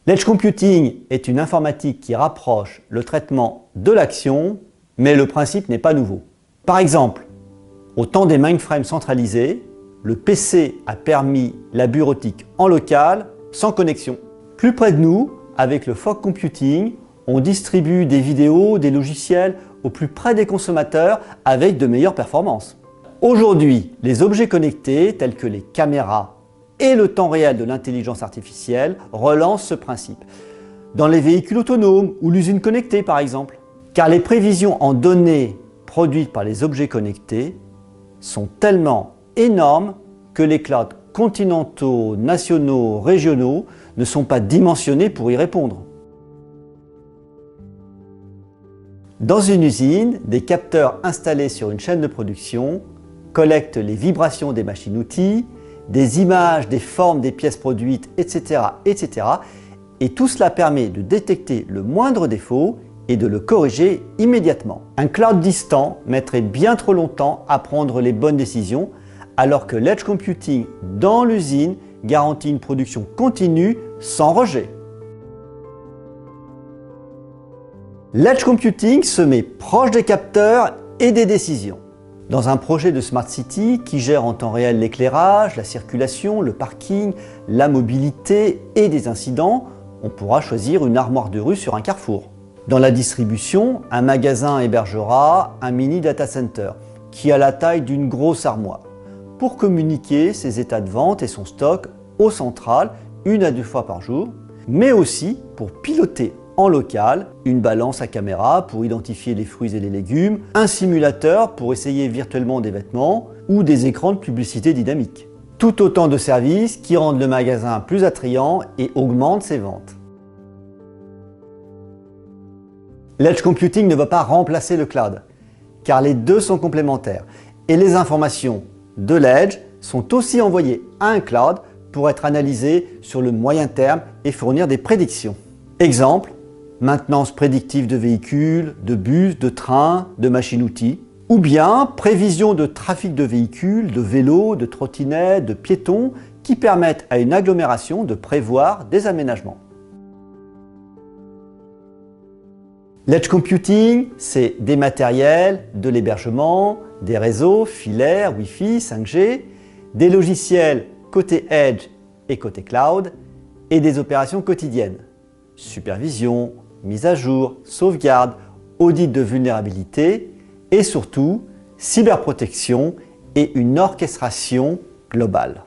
L'edge computing est une informatique qui rapproche le traitement de l'action, mais le principe n'est pas nouveau. Par exemple, au temps des mainframes centralisés, le PC a permis la bureautique en local sans connexion. Plus près de nous, avec le fog computing, on distribue des vidéos, des logiciels au plus près des consommateurs avec de meilleures performances. Aujourd'hui, les objets connectés tels que les caméras et le temps réel de l'intelligence artificielle relancent ce principe. Dans les véhicules autonomes ou l'usine connectée par exemple. Car les prévisions en données produites par les objets connectés sont tellement énormes que les clouds continentaux, nationaux, régionaux ne sont pas dimensionnés pour y répondre. Dans une usine, des capteurs installés sur une chaîne de production collectent les vibrations des machines-outils, des images, des formes des pièces produites, etc., etc. Et tout cela permet de détecter le moindre défaut et de le corriger immédiatement. Un cloud distant mettrait bien trop longtemps à prendre les bonnes décisions, alors que l'edge computing dans l'usine garantit une production continue sans rejet. L'edge computing se met proche des capteurs et des décisions. Dans un projet de Smart City qui gère en temps réel l'éclairage, la circulation, le parking, la mobilité et des incidents, on pourra choisir une armoire de rue sur un carrefour. Dans la distribution, un magasin hébergera un mini data center qui a la taille d'une grosse armoire pour communiquer ses états de vente et son stock au central 1 à 2 fois par jour, mais aussi pour piloter en local une balance à caméra pour identifier les fruits et les légumes, un simulateur pour essayer virtuellement des vêtements ou des écrans de publicité dynamique. Tout autant de services qui rendent le magasin plus attrayant et augmentent ses ventes. L'edge computing ne va pas remplacer le cloud, car les deux sont complémentaires et les informations de l'edge sont aussi envoyées à un cloud pour être analysées sur le moyen terme et fournir des prédictions. Exemple, maintenance prédictive de véhicules, de bus, de trains, de machines-outils, ou bien prévision de trafic de véhicules, de vélos, de trottinettes, de piétons qui permettent à une agglomération de prévoir des aménagements. L'edge computing, c'est des matériels, de l'hébergement, des réseaux, filaires, Wi-Fi, 5G, des logiciels côté edge et côté cloud, et des opérations quotidiennes. Supervision, mise à jour, sauvegarde, audit de vulnérabilité et surtout cyberprotection et une orchestration globale.